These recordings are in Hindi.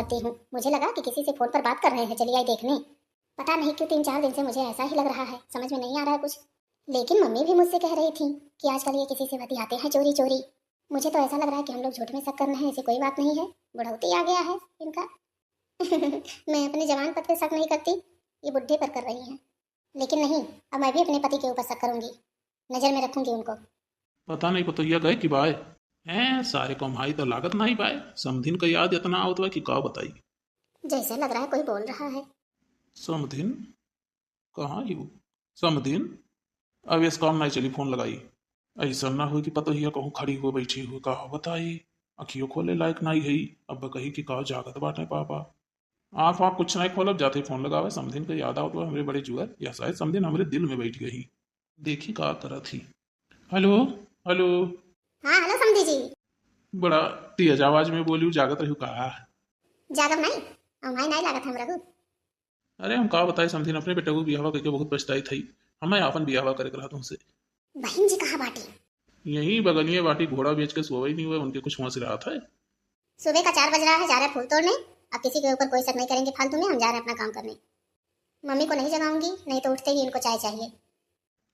करती हूँ। मुझे लगा कि किसी से फोन पर बात कर रहे हैं, चली आई देखने। पता नहीं क्यों 3-4 दिन से मुझे ऐसा ही लग रहा है, समझ में नहीं आ रहा है कुछ। लेकिन मम्मी भी मुझसे कह रही थी कि आजकल ये किसी से बतियाते हैं चोरी चोरी। मुझे तो ऐसा लग रहा है कि हम लोग झूठ में शक कर रहे हैं, ऐसी कोई बात नहीं है, बुढ़ौती आ गया है इनका। मैं अपने जवान पति पे शक नहीं करती, ये बुढ़े पर कर रही हैं। लेकिन नहीं, अब मैं भी अपने पति के ऊपर शक करूंगी, नजर में रखूंगी उनको। पता नहीं पतोहिया गए कि बाय हैं सारे कमाई तो लागत नहीं पाए। समधिन का याद इतना आवत बा कि का बताई। जैसे लग रहा है कोई बोल रहा है। समधिन कहाँ ही वो समधिन। अब इस काम नहीं चली फोन लगाई। ऐसा ना हो कि पतोहिया कहूँ खड़ी हो बैठी हो कहा बताई। अखियों खोले लायक नहीं है। अब कही कि कहा जागत बाटे पापा। आँख वाँख कुछ नहीं खोलब जाते फोन लगावे। समधिन का याद आवत बा हमरे बड़े जुअर या शायद समधिन हमरे दिल में बैठ गई। देखी का करत थी। Hello hello. हाँ हेलो समझी जी। बड़ा तेज आवाज में बोली जागत रहू कहा। जागब नहीं, हमारी नहीं लागत हम रघु। अरे हम का बताए समझिन अपने बेटे को बियाह करके बहुत पछताई थी। हमें अपन बियाह करे रहा तुमसे। बहन जी कहाँ बाटी? यही बगनिए बाटी घोड़ा बेच के सोवा ही नहीं हुआ उनके कुछ वहां से रहा था। सुबह का 4 बज रहा है, जा रहे हैं फूल तोड़ने। अब किसी के ऊपर कोई शक नहीं करेंगे फालतू में, हम जा रहे हैं अपना काम करने। मम्मी को नहीं जगाऊंगी, नहीं तो उठते ही इनको चाय चाहिए।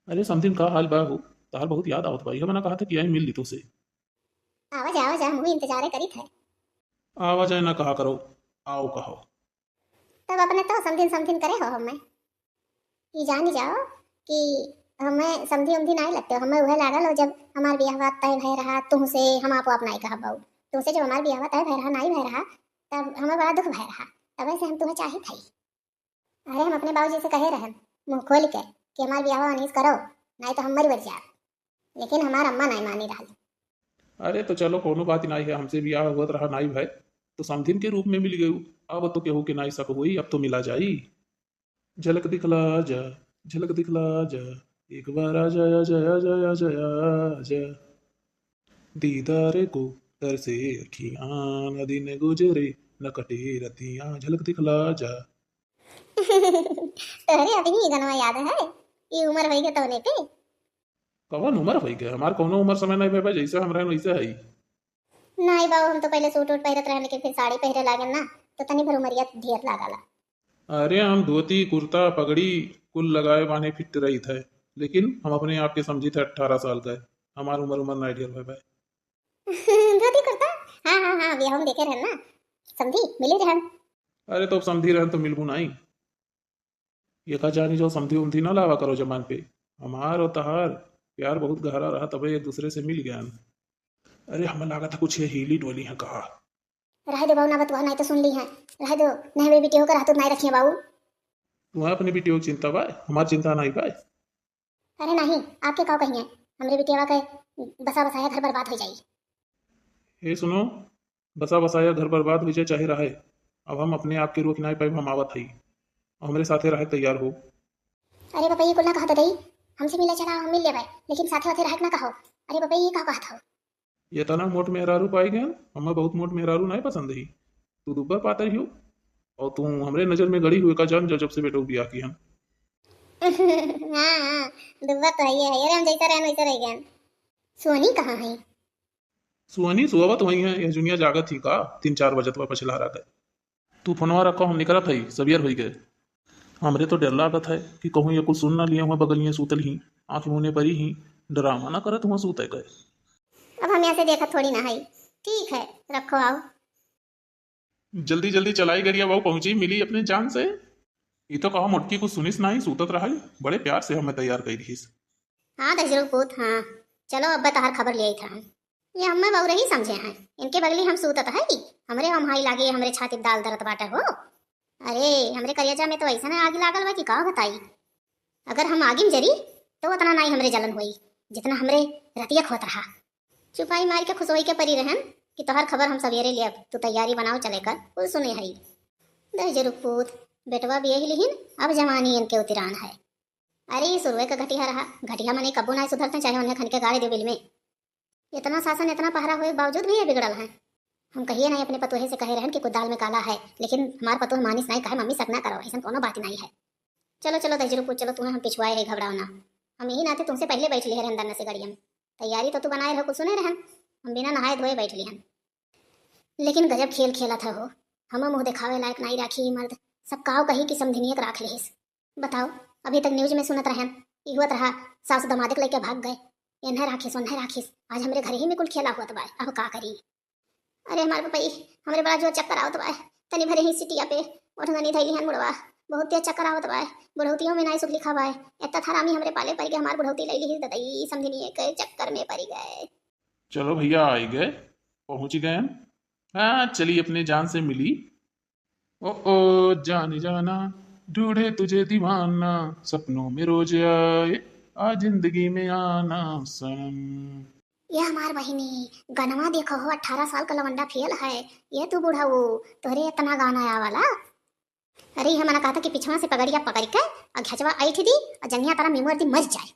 अरे समझिन का हाल बा हो। तार बहुत याद आवत भाई मैंने कहा था कि आई मिल ली तुझसे। आवाज आवाज हम भी इंतजार करी थे। आवाज है ना कहा करो। आओ कहो। तब अपने तो समथिन समथिन करे हो हमें। ये जान ही जाओ कि हमें समझी उमधी नहीं लगते हो। हमें वह लागल हो जब हमार बियाह तय भय रहा तुमसे, हम आपो अपना ही कहा बहू। तुमसे जब हमार बियाह तय भय रहा नहीं भय रहा, तब हमें बड़ा दुख भय रहा। तब से हम तुम्हें चाहे थे। अरे हम अपने बाबूजी से कहे रहन मुंह खोल के कि हमार बियाह अनीस करो, नहीं तो हम मर बच जाए। लेकिन हमार अम्मा नहीं मानी रही। अरे तो चलो कोनो बात नहीं है। हमसे बियाह हुआ रहा नाई भाई तो समधिन के रूप में मिल गई। अब तो केहू के नाई सक हुई। अब तो मिला जाई। झलक दिखला जा झलक दिखला जा एक बार आ जाया जया जया जया जया दीदार को दर से अखियां न दिन गुजरे न कटे रतियां झलक दिखला जा। तोहरे अभी ही गनवा याद है, ये उम्र होई के तौने पे। कवन उम्र हो गया हमार कोनो उम्र समय नहीं भाई जैसे हम रहन वैसे है। नहीं बाबू, हम तो पहले सूट वूट पहरत रहने के फिर साड़ी पहरे लागल ना, तो तनी भर उमरिया ढेर लागला। अरे हम धोती कुर्ता पगड़ी कुल लगाए बाने फिट रही थे। लेकिन हम अपने आप के समझी थे 18 साल का है। हमार उम्र उम्र नहीं ढेर भाई। धोती कुर्ता, हाँ हाँ हाँ, बियाह हम देखे रहन ना, समझी मिले रहन। अरे तो अब समझी रहन तो मिलबू नहीं। ये का जानी जो समझी उमझी ना लावा करो जमान पे। हमार और तहार प्यार बहुत गहरा रहा तबे एक दूसरे से मिल गया। अरे हमें लगा था कुछ ये हीली डोली है कहा। रह दो बाबू, ना बतवा नहीं तो सुन ली है। रह दो, नहीं मेरी बेटी होकर हाथ नहीं रखिए बाबू। तुम्हें अपनी बेटियों की चिंता पाए हमारी चिंता नहीं पाए। अरे नहीं, आपके काव कहिए, हमरे बेटिया के बसा बसाया घर बर्बाद हो जाई। ये सुनो। बसा बसाया घर बर्बाद हो जाए चाहे रहे। अब हम अपने आप के रोक नहीं पाए। हम आवत हई हमारे साथे रहे तैयार हो। अरे पापा ये कुल ना कहा था दई, हमसे मिले चला हम मिल लेबै, लेकिन साथे साथे रह ना कहो। अरे पापा ये का कहा था? ये तना मोट मेहरारू पाई गया। हमें बहुत मोट मेहरारू नहीं पसंद ही। तू दुबर पाता ही हो। और तू हमरे नजर में गड़ी हुए का जान जब से बेटो बिया की हम। हाँ हाँ, दुब्बा तो है ही है। अरे हम जैसा रहन वैसा रह गया। सोनी कहाँ है? सुहनी सुहावत वही है। यह जुनिया जागत ही का 3-4 बजत हुआ पछला रहा था। तू फोनवा रखो हम निकलत हई सबियर हो गए। हमरे तो डर लागत है कि कहूँ ये कुछ सुन ना लिया हुआ बगलिए सूतल ही आंख मुने परी ही ड्रामा ना करत हुआ सूते गए। अब हम यहाँ से देखा थोड़ी ना है। ठीक है, रखो आओ। जल्दी जल्दी चलाई गरिया बहू पहुंची मिली अपने जान से। ये तो कहा मुटकी कुछ सुनिस नहीं सूतत रहा। बड़े प्यार से हमें तैयार कर रही। हाँ दजरू पूत, हाँ चलो अब तहार खबर ले आई था। ये हमें बहु रही समझे हैं, इनके बगली हम सूतत है कि हमरे हम हाई लागे हमरे छाती दाल दरत बाटे हो। अरे हमरे करियजा में तो ऐसा ना आग लागल बा कि का बताई। अगर हम आगे में जरी तो उतना नहीं हमरे जलन हुई जितना हमरे रतिया खोत रहा। चुपाई मार के खुशोई के परी रहन कि तोहर खबर हम सवेरे ले, अब तू तैयारी बनाओ चले कर कुल सुने हई। दजरू पूत बेटवा भी यही लिहिन, अब जवानी इनके उतिरान है। अरे ये सुरवे का घटिया रहा, घटिया मने कब्बू ना सुधरते चाहे उन्हें खन के गाड़ी दो बिल में। इतना शासन इतना पहरा हुए बावजूद भी ये बिगड़ल है। हम कहिए नहीं अपने पतोहे से कहे रहन कि कुछ दाल में काला है, लेकिन हमार पतोह मानिस नहीं कहे मम्मी सक ना करो, ऐसा कोनो बात नहीं है। चलो चलो दजरू पूछ चलो, तुम्हें हम पिछुआए है घबराओ ना। हम यही नाते तुमसे पहले बैठ लिए अंदर न से गड़ियम। तैयारी तो तू बनाए रहो कुछ सुने रहन, हम बिना नहाए धोए बैठ लिहन। लेकिन गजब खेल खेला था हो। हम मुंह दिखावे लायक नहीं राखी ई मर्द। सब काव कही कि समधिनियक राख लेस। बताओ, अभी तक न्यूज में सुनत रहन ई हुआ रहा सास दमादे के लेके भाग गए। एन्हे राखिस ओन्हे राखिस, आज हमरे घर ही में कुल खेला हुआ बा। अब का करी? अरे हमार पपई, हमरे बड़ा जो चक्कर आवत बा। तनी भरे ही सिटिया पे ओठगनी धैली हन मुड़वा। बहुत तेज चक्कर आवत बा। बुढ़ौतियों में नहीं सुख लिखा बा। एत्ता थारामी हमरे पाले पड़ के हमार बुढ़ौती लैली ही दतई समझिनिए के चक्कर में पड़ गए। चलो भैया आ ही गए, पहुंच ही गए हम। हाँ चलिए, अपने जान से मिली। ओ जाने जाना, ढूंढे तुझे दीवाना, सपनों में रोज आए, आ जिंदगी में आना सनम। ये हमार बहिनी गनवा देखो हो, 18 साल का लवंडा फेल है। ये तू बूढ़ा वो तोरे इतना गाना आया वाला। अरे ये मना कहता कि पिछवा से पगड़िया पकड़ के और घचवा ऐठ दी और जंगिया तारा मिमोर दी मर जाए।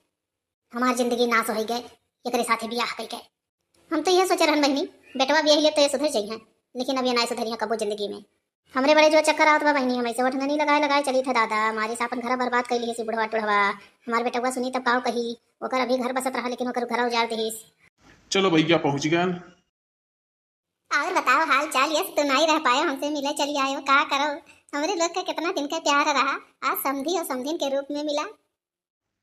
हमार जिंदगी नाश हो गए एकरे साथे बियाह कई के। हम तो ये सोचे रहन बहिनी बेटवा बियाह ले तो ये सुधर जाइए, लेकिन अब ये ना सुधरिया कबो जिंदगी में। हमरे बड़े जो चक्कर आवत बा बहिनी, हम ऐसे वठंगनी लगाए लगाए चली थे दादा। हमारे सापन घर बर्बाद कैली है बुढ़वा टुढ़वा। हमार बेटवा सुनी तब काव कही ओकर अभी घर बसत रहा, लेकिन ओकर घर उजाड़ दीस। चलो भैया पहुंच गए। और बताओ हाल चाल। यस तो नहीं रह पाए हमसे मिले चली आए हो, का करो? हमरे लोग का कितना दिन का प्यार रहा, आज समधी और समधिन के रूप में मिला।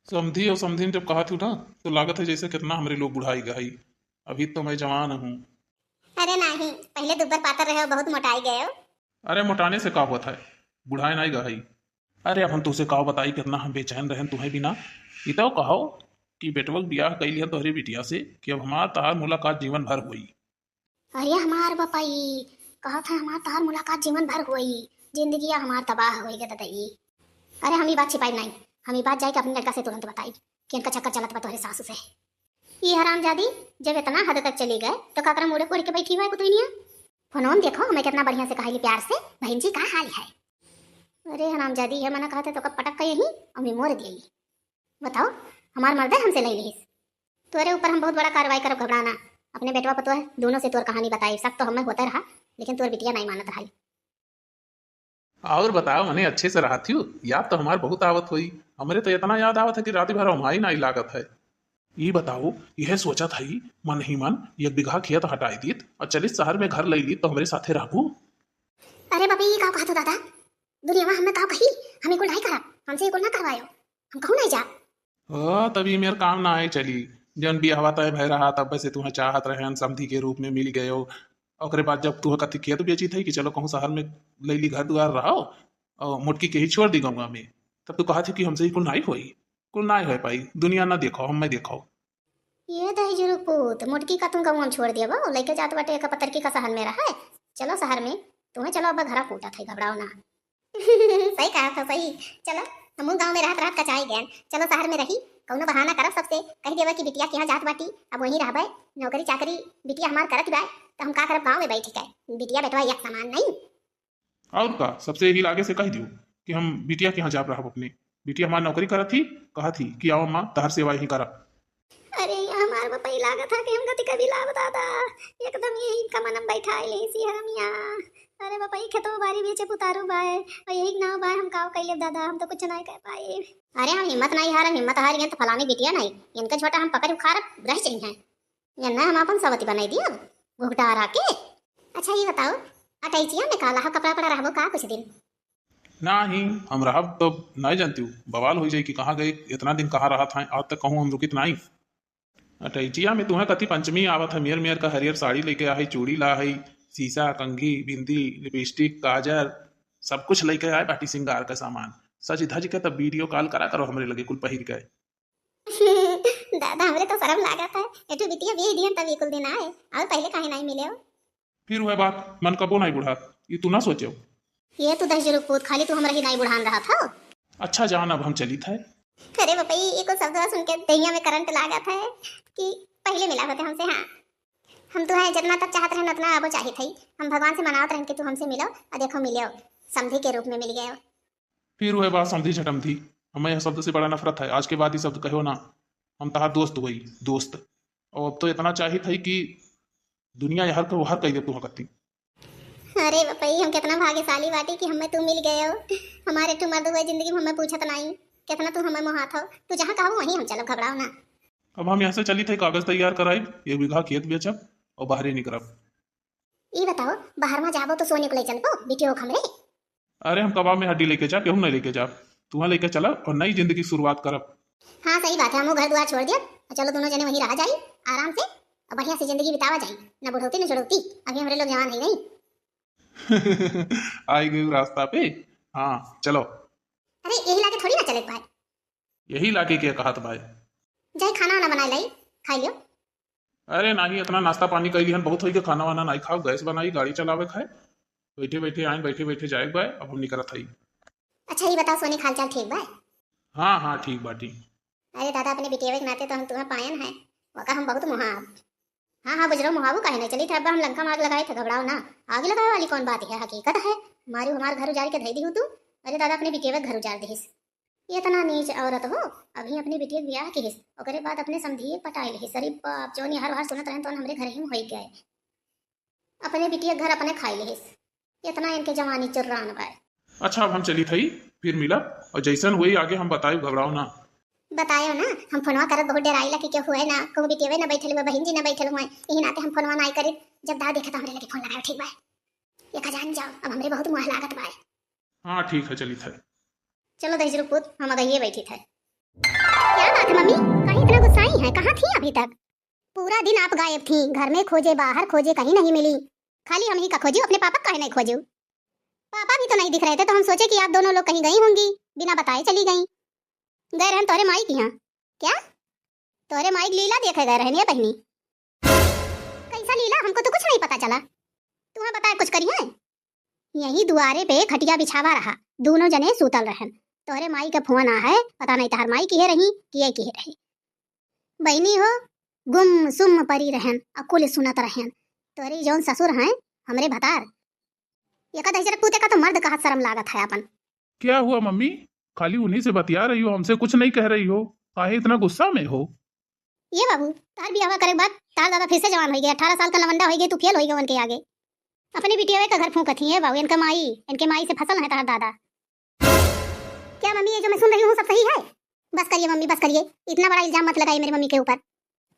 समधी और समधिन जब कहा थी ना, तो लागत है जैसे कितना हमारे लोग बुढ़ाई गई। अभी तो मैं जवान हूँ। अरे नहीं, पहले दुब्बर पातर रहे हो, बहुत मोटाई गए हो। अरे मोटाने से का होता है, बुढ़ाई नहीं गई। अरे अब हम तुझसे कहो बताई कितना हम बेचैन रहे तुम्हें बिना। ये तो कहो कि बेटवक ब्याह कैली है तोहरी बिटिया से कि अब हमार तहार मुलाकात जीवन भर हुई। अरे हमार बपाई कहा था हमार तहार मुलाकात जीवन भर हुई, जिंदगी हमार तबाह हो गई दतई। अरे हम ये बात छिपाई नहीं, हम ये बात जाके अपने लड़का से तुरंत बताई कि इनका चक्कर चलत बा तोहरे सासू से। ये हरामजादी जब इतना हद तक चली गए तो काकरा मुड़े कोड़ के बैठी हुआ है कुतुनिया। फोनों देखो हमें कितना बढ़िया से कहा प्यार से, बहन जी का हाल है। अरे हरामजादी है, मना कहते तो कब पटक के यही और मैं मोर दिए। बताओ हमार मर्द हमसे ले ली, तोरे ऊपर हम बहुत बड़ा कार्रवाई करब, घबराना। अपने बेटवा पतो है दोनों से तोर कहानी बताई, सब तो हमें होता रहा, लेकिन तोर बिटिया नहीं मानत रही। और बताओ मने अच्छे से रहा थी, याद तो हमार बहुत आवत हुई। हमारे तो इतना याद आवत है कि रात भर हमारी नहीं लागत है। ये बताओ, यह सोचा था मन ही मन 1 बीघा खेत हटाई दी और चलिस शहर में घर ले ली तो हमारे साथे रहू। अरे बाबी ये का कहत दादा, दुनिया में हमें का कही, हमें को नहीं करा, हमसे ये को ना करवायो, हम कहूं नहीं जा। तभी मेरे काम ना आए चली। जन बियाहवा तय भय रहा तब से तुम्हें चाहत रहे समधी के रूप में मिल गए हो। ओकरे बाद जब तुम्हें कथी खेत बेची थी कि चलो कहूँ शहर में ले ली घर दुआर रहो और मुटकी के ही छोड़ दी गंगा में, तब तो कहा थी कि हमसे ही कुल नहीं हुई, कुल नहीं हो पाई। दुनिया ना देखो हम मैं देखो। ये दही जुरू पूत मुटकी का तुम गाँव छोड़ दिया वो लेके जात बाटे एक पत्थर की का शहर में रहा है। चलो शहर में तुम्हें, चलो अब घरा फूटा था, घबराओ ना। सही कहा था, सही। चलो हम गाँव में रात रात कचाई गए, चलो शहर में रही कौनो बहाना करब सबसे कह देवा कि बिटिया के यहाँ जात बाटी, अब वहीं रहबे, नौकरी चाकरी बिटिया हमार करत बा, तो हम का करब गाँव में बैठ के। बिटिया बेटवा एक समान नहीं। और का सबसे यही लागे से कह दियो कि हम बिटिया के यहाँ जा रहा अपने। बिटिया हमारी नौकरी करा थी, कहा थी कि आओ माँ तहर सेवा ही करा। अरे हमार बपई लागा था कि हम गति कभी लाभ दादा, एकदम यही का मनम बैठा ले सी हरमिया। अरे बपई खेतो बारी बेचे पुतारू बाय और यही ना बाय, हम काव कैले दादा, हम तो कुछ नहीं कर पाए। अरे हम हिम्मत नहीं हारन, हिम्मत हार गए तो फलानी बिटिया नहीं, इनका छोटा हम पकड़ उखाड़ रह चाहिए। ये ना हम अपन सवती बनाई दिया घुघटा हरा के। अच्छा ये बताओ अटैचिया में काला कपड़ा पड़ा रहबो का कुछ दिन? नहीं हम रहा तो नहीं जानती हूँ, बवाल हो जाए कि कहाँ गए इतना दिन, कहाँ रहा था आज तक कहूँ हम रुकित नहीं। अटैचिया में तुम्हें कति पंचमी आवत है, मेयर मेयर का हरियर साड़ी लेके आए, चूड़ी ला है, शीशा कंघी बिंदी लिपस्टिक काजर सब कुछ लेके आए, बाटी सिंगार का सामान सज धज के तब वीडियो कॉल करा करो हमरे लगे कुल पहिर गए। दादा हमरे तो शर्म लागा था, एटू बिटिया भी दियन तब कुल दिन आए और पहले काहे नहीं मिले हो। फिर वह बात मन कबो नहीं बुढ़ा, ये तू ना सोचे। ये तो दस जरूर पूत खाली तू हमरा ही नहीं बुढ़ान रहा था। अच्छा जान अब हम चली थे। अरे बपई ये को शब्द सुन के दहिया में करंट लागा था कि पहले मिला होते हमसे। हाँ हम तो है जितना तक चाहत रहे उतना अब चाहिए थी, हम भगवान से मनावत रहे कि तू हमसे मिलो और देखो मिले समधी के रूप में मिल गए। फिर वह बात समझी छटम थी, हमें यह शब्द से बड़ा नफरत है, आज के बाद ये शब्द कहो ना, हम तहार दोस्त हुई दोस्त। और अब तो इतना चाहिए था कि दुनिया हर को हर कह दे तू करती। अरे बपई हम कितना भाग्यशाली बाटी कि हमें तू मिल गए हो। हमारे तू मर्द हुए जिंदगी में हमें पूछत नहीं, कितना तू हमें मोहात हो, तू जहाँ कहो वहीं हम चलो, घबराओ ना। अब हम यहाँ से चली थे, कागज तैयार कराई, 1 बीघा खेत बेचब और बाहर ही निकलब। ई बताओ बाहर में जाबो तो सोने को ले चलबो बिटियो हमरे। अरे हम कबाब में हड्डी लेके जा केहू नहीं लेके जा, तुहा लेके चला और नई जिंदगी शुरुआत करब। हाँ सही बात है, हम घर द्वार छोड़ दिया और चलो दोनों जने वहीं रहा जाई आराम से और बढ़िया से जिंदगी बितावा जाई, न बुढ़ौती न चढ़ौती। अभी हमारे लोग जवान है नहीं। आई गई रास्ता पे। हाँ चलो। अरे यही लाके थोड़ी ना चले पाए, यही लाके क्या कहत भाई। जाए खाना वाना बना लाई खाई लियो। अरे नहीं इतना नाश्ता पानी कर लिहन बहुत हो के, खाना वाना नहीं खाओ, गैस बनाई गाड़ी चलावे खाए, बैठे बैठे आए बैठे बैठे जाए बाय, अब हम निकलत हई। अच्छा ये बताओ सोने खाल चाल ठीक बा? हाँ हाँ ठीक बाटी। अरे दादा अपने बिटिया के नाते तो हम तुम्हें पायन है वका हम बहुत मुहाब। हाँ हाँ बुझरो मुहाबू काहे नहीं चली था, अब हम लंका मार लगाए थे, घबराओ ना। आग लगाए वाली कौन बात है, हकीकत है। मारू हमारे घर उजाड़ के धई दी हूँ तू। अरे दादा अपने बिटिया के घर उजाड़ दिहिस, ये इतना नीच औरत हो। अभी अपनी बिटिया के ब्याह की हिस ओकरे बाद अपने समधिए पटाई लिहिस। अरे बाप जोन हर बार सुनत रहन तो हमरे घर ही में होई गए। अपने बिटिया घर अपने खाई लिहिस, इतना इनके जवानी चुर्रान बा। अच्छा अब हम चली थई, फिर मिला और जैसन हुई आगे हम बताए, घबराओ ना। बतायो ना, हम फोनवा करत बहुत डराइला कि क्या हुए ना, कहूँ बिटिया ना बैठल हुए बहन जी ना बैठल हुए, यही नाते हम फोनवा नहीं करे। जब दा देखा तो हमरे लगे फोन लगाओ ठीक बा, ये का जान जाओ अब हमरे बहुत मुँह लागत बा। हाँ ठीक है चली थई। चलो दहजरू पुत हम अगइए बैठी थे। क्या बात है मम्मी, कहीं इतना गुस्साई है, कहाँ थी अभी तक? पूरा दिन आप गायब थी, घर में खोजे बाहर खोजे कहीं नहीं मिली, खाली हम ही का खोजू, अपने पापा काहे नहीं खोजू? पापा भी तो नहीं दिख रहे थे तो हम सोचे कि आप दोनों लोग कहीं गई होंगी, बिना बताए चली गई। गए रहन तोरे माई की यहाँ? क्या तोरे माई लीला देखे गए रहने बहनी? कैसा लीला, हमको तो कुछ नहीं पता चला, तुम्हें बताए कुछ करिए? यही दुआरे पे खटिया बिछावा रहा, दोनों जने सूतल रहन, तोरे माई का फोन आ है, पता नहीं तार माई की है रही कि ये की है रही। बहनी हो गुम सुम परी रहन, अकुल सुनत रहन, तोरे जौन ससुर हैं हमरे भतार, ये का दहजर पूते का तो मर्द का शर्म लागत है अपन। क्या हुआ मम्मी, खाली उन्हीं से बतिया रही हो, हमसे कुछ नहीं कह रही हो, काहे इतना गुस्सा में हो? ये बाबू तार ब्याह करे बाद तार दादा फिर से जवान हो गया, 18 साल का लवंडा हो गया, तू फेल हो गया उनके आगे। अपने बिटिया का घर फूंकत ही है बाबू, इनके माई से फसल है तार दादा। क्या मम्मी ये जो मैं सुन रही हूँ सब सही है? बस करिए मम्मी बस करिए, इतना बड़ा इल्जाम मत लगाइए मेरी मम्मी के ऊपर।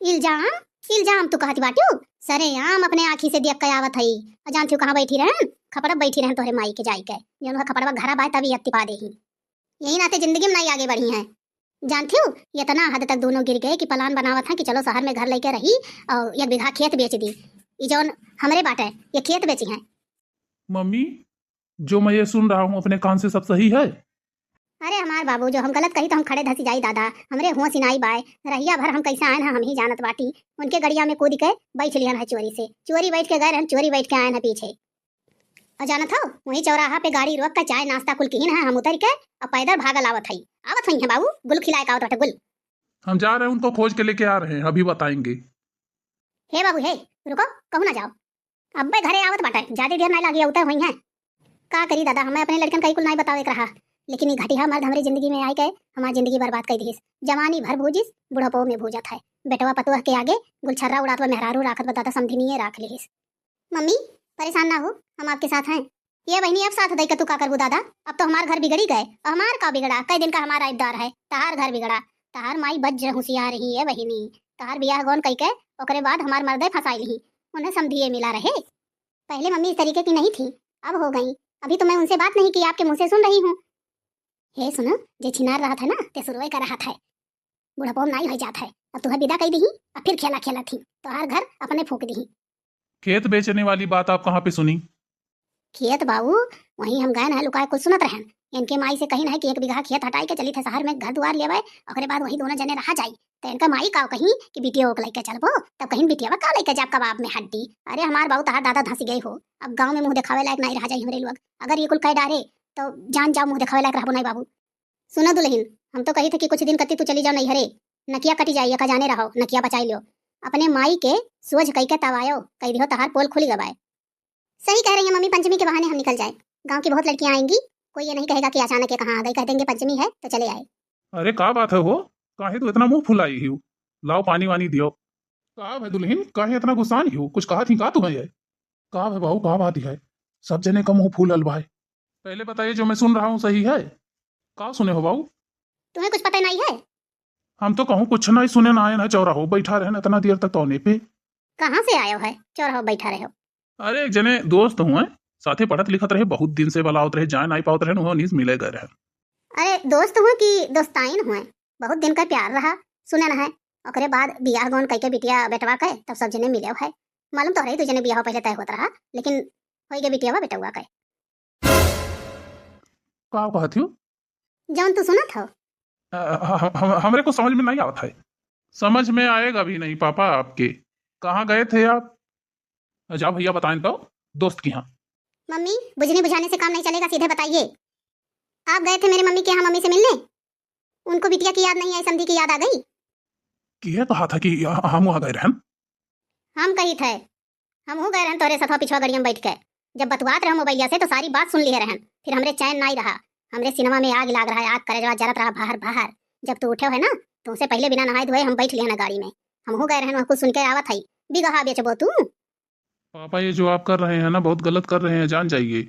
इल्जाम इल्जाम तू कहती बाटू, सरे आम अपने आँखी से देख के आवत हई, और जानती कहाँ बैठी रहन, खपड़ब बैठी रहन तोहरे माई के जाई के, जौन खपड़बा घरा बाय तभी अत्ति पा देही, यही नाते जिंदगी में नहीं आगे बढ़ी है। जानती हूँ इतना हद तक दोनों गिर गए कि प्लान बनावत है कि चलो शहर में घर लेके रही और 1 बीघा खेत बेच दी, ये जौन हमरे बाटे ये खेत बेची है। मम्मी जो मैं ये सुन रहा हूँ अपने कान से सब सही है? अरे हमार बाबू जो हम गलत कही तो हम खड़े धसी जाई दादा, हमरे हुआ सिनाई बाय, रहिया भर हम कैसे आए हैं हम ही जानत बाटी, उनके गड़िया में कूद के बैठ लियन है चोरी से, चोरी बैठ के गए रहन, चोरी बैठ के आए हैं पीछे। और जानत हो वहीं चौराहा पे गाड़ी रोक कर चाय नाश्ता कुल किन है, हम उतर के और पैदल भागल आवत हई है बाबू, गुल खिलाए का आवत गुल। हम जा रहे हैं, उनको खोज के लेके आ रहे हैं, अभी बताएंगे। हे बाबू हे रुको, कहू ना जाओ, अब्बे घरे आवत बाटे, ज्यादा देर नहीं लगी उतर हुई है। का करी दादा, हमें अपने लड़कन कई कुल नहीं बतावे रहा, लेकिन ये घटिया मर्द हमारी जिंदगी में आई गए, हमारी जिंदगी बर्बाद कर दी, जवानी भर भूजिस बुढ़ापो में भूजत है, बेटवा पतुआ के आगे गुलछर्रा उड़ात व मेहरारू राखत बताता समझिनिए राख लिहिस। मम्मी परेशान ना हो, हम आपके साथ हैं। ये बहनी अब साथ दई के तू का करबू दादा, अब तो हमार घर बिगड़ी गए, और हमार का बिगड़ा, कई दिन का हमारा इब्दार है, तहार घर बिगड़ा, तहार माई बज होशियार रही है बहिनी, तहार बियाह गौन कई के ओकरे बाद हमार मर्दे फंसाई ली, उन्हें समझिए मिला रहे। पहले मम्मी इस तरीके की नहीं थी, अब हो गई, अभी तो मैं उनसे बात नहीं की, आपके मुंह से सुन रही हूँ। हे सुनो, जे छिनार रहा था ना ते सुरवे का रहा था, बुढ़ापो नहीं हो जाता है, अब तुह विदा कही दी और फिर खेला खेला थी तो हर घर अपने फूक दी। खेत बेचने वाली बात आप कहाँ पे सुनी? खेत बाबू वहीं हम गए ना लुकाए कुछ सुनत रहन, इनके माई से कहीं ना कि 1 बीघा खेत हटाई के चली थे शहर में घर दुआर लेवे, ओकरे बाद वहीं दोनों जने रहा जाई, तो इनका माई का कहीं कि बिटिया को लेके चलबो, तब कहीं बिटिया का लेके जाब कबाब में हड्डी। अरे हमार बाबू तहार दादा धंसी गए हो, अब गांव में मुंह दिखावे लायक नहीं रह जाई हमरे लोग, अगर ये कुल कह डारे तो जान जाओ मुंह दिखावे लायक रहबो नहीं बाबू। सुनो दुल्हन, हम तो कही थे कि कुछ दिन कति तू चली जाओ नहीं हरे, नकिया कटी जाइए का जाने रहो, नकिया बचाई लियो, अपने माई के सोच कई के तवायो, कह दियो तहार पोल खुली गवाए। सही कह रही है मम्मी, पंचमी के बहाने हम निकल जाए, गांव की बहुत लड़कियां आएंगी, कोई ये नहीं कहेगा कि अचानक ये कहाँ आ गई, कह देंगे पंचमी है तो चले आए। अरे का बात है हो, काहे तो इतना मुंह फुलाई ही हो, लाओ पानी वानी दियो। का है दुल्हन, काहे इतना गुस्सा नहीं हो, कुछ कहा थी का तुम्हें? ये का है बहू, का बात है, सब जने का मुंह फूलल भाई, पहले बताइए जो मैं सुन रहा हूँ सही है? का सुने हो बहू? तुम्हें कुछ पता नहीं है? हम तो कहूँ कुछ नहीं सुने ना आए ना, चौराहो बैठा रहे इतना देर तक तौने पे। कहाँ से आयो है चौराहा बैठा रहे हो? अरे एक जने दोस्त हुए, साथे पढ़त लिखत रहे, बहुत दिन से बलावत रहे, जाए नहीं पावत रहे, वो नीस मिले गए रहे। अरे दोस्त हुए कि दोस्ताइन हुए, बहुत दिन का प्यार रहा सुने न है। ओकरे बाद बियाह गौन कई के बिटिया बेटवा के तब सब जने मिले है। मालूम तो रही तू जने बियाह पहले तय होता रहा, लेकिन होई के बिटिया बेटवा के का कहती हूँ? जौन तू सुनत हो। हमरे को समझ में नहीं आवत है। समझ में आएगा भी नहीं पापा आपके। कहाँ गए थे आप? जाओ भैया बताएं तो, दोस्त की यहाँ। मम्मी बुझने बुझाने से काम नहीं चलेगा, सीधे बताइए। आप गए थे मेरे मम्मी के यहाँ मम्मी से मिलने, उनको बिटिया की याद नहीं आई, समधी की याद आ गई। किए कहा था कि हम वहाँ गए रहन। हम कही थे, हम हो गए रहन तोरे सथवा पिछवा गड़िया में बैठ के। जब बतवात रहे मोबाइलिया से तो सारी बात सुन ली है रहन, फिर हमरे चैन नहीं रहा। हमरे सिनेमा में आग लाग रहा है, आग करे जरत रहा बाहर बाहर। जब तू उठे है ना तो उसे पहले बिना नहाए धोए हम बैठ लिए ना गाड़ी में। हम हो गए रहन, वहाँ कुछ सुन के आवत है। बिगहा बेचबो तू। पापा ये जो आप कर रहे हैं ना, बहुत गलत कर रहे हैं, जान जाइए।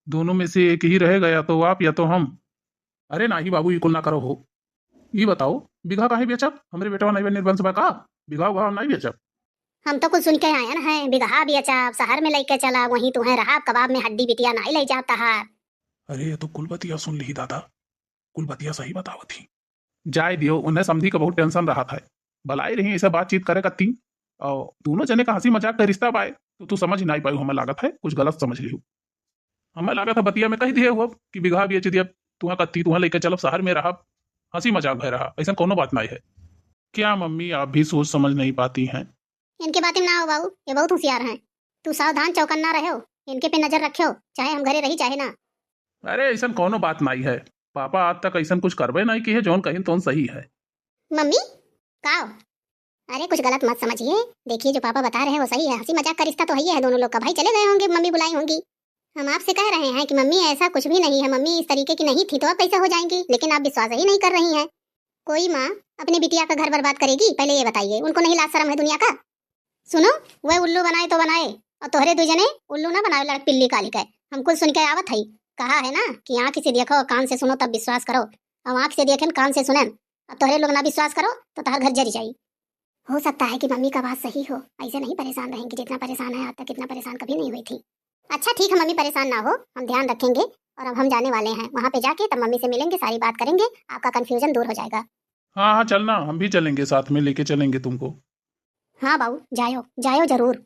दोनों में से एक ही रहेगा, या तो आप या तो हम। अरे नाही बाबू, ये कुल ना करो हो। ये बताओ बिघा काहे बेचब? हमरे बेटवा नहीं निर्बंस बा का? बिघा उघा नहीं बेचब। हम तो कुछ सुन के आया ना है, बिगहा बेचा शहर में लेके चला, वहीं तुम्हें रहा कबाब में हड्डी बिटिया नहीं ले जाता है। अरे ये तो कुलबतिया सुन ली दादा, कुलबतिया सही बतावत थी। जाए दियो, उन्हें समझी का बहुत टेंशन रहा था। भलाई रही ऐसा बातचीत करे कत्ती, और दोनों जने का हंसी मजाक का रिश्ता पाए तो तू समझ नहीं पाई। हमें लागत है कुछ गलत समझ ली। हमें लागत है बतिया में कह दिए हो कि बिघा बेच दिया, तुहा कत्ती तुहा लेकर चलो शहर में रहा, हंसी मजाक भय रहा, ऐसा कोनो बात नहीं है। क्या मम्मी आप भी सोच समझ नहीं पाती हैं? इनके बातें ना हो बाबू, ये बहुत होशियार हैं। तू सावधान चौकन्ना रहो, इनके पे नजर रखो, चाहे हम घरे रही चाहे ना। अरे ऐसा कोनो बात नहीं है। पापा आज तक ऐसा कुछ करबे नहीं की है, जौन कहीं तो सही है। मम्मी का? अरे कुछ गलत मत समझिए, देखिए जो पापा बता रहे हैं वो सही है। हंसी मजाक का रिश्ता तो है ही है दोनों लोग का। भाई चले गए होंगे, मम्मी बुलाई होंगी। हम आपसे कह रहे हैं कि मम्मी ऐसा कुछ भी नहीं है, मम्मी इस तरीके की नहीं थी तो अब कैसे हो जाएंगी, लेकिन आप विश्वास ही नहीं कर रही हैं। कोई माँ अपनी बिटिया का घर बर्बाद करेगी? पहले ये बताइए, उनको नहीं लाज शर्म है दुनिया का? सुनो, वह उल्लू बनाए तो बनाए, और तोहरे दो जने उल्लू ना बनाए लड़क पिल्ली काली का। हम कुछ सुन के आवत है। कहा है ना कि आंख से देखो कान से सुनो तब विश्वास करो। अब आंख से देखें कान से सुने, अब तोहरे लोग ना विश्वास करो तो तहार घर जरी जाई। हो सकता है कि मम्मी का बात सही हो, ऐसे नहीं परेशान रहेंगे जितना परेशान है आज तक, इतना परेशान कभी नहीं हुई थी। अच्छा ठीक है मम्मी परेशान ना हो, हम ध्यान रखेंगे। और अब हम जाने वाले हैं, वहाँ पे जाके तब मम्मी से मिलेंगे, सारी बात करेंगे, आपका कंफ्यूजन दूर हो जाएगा। हाँ हाँ चलना, हम भी चलेंगे, साथ में लेके चलेंगे तुमको। हाँ बाबू जायो जायो जरूर।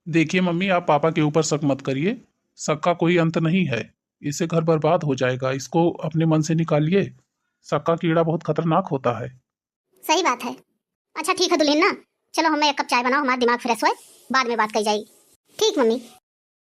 देखिए मम्मी, आप पापा के ऊपर शक मत करिए। शक का कोई अंत नहीं है, इससे घर बर्बाद हो जाएगा। इसको अपने मन से निकालिए। शक का कीड़ा बहुत खतरनाक होता है। सही बात है। अच्छा ठीक है दुल्हन ना, चलो हमें एक कप चाय बनाओ, हमारा दिमाग फ्रेश होए, बाद में बात कही जाएगी। ठीक मम्मी।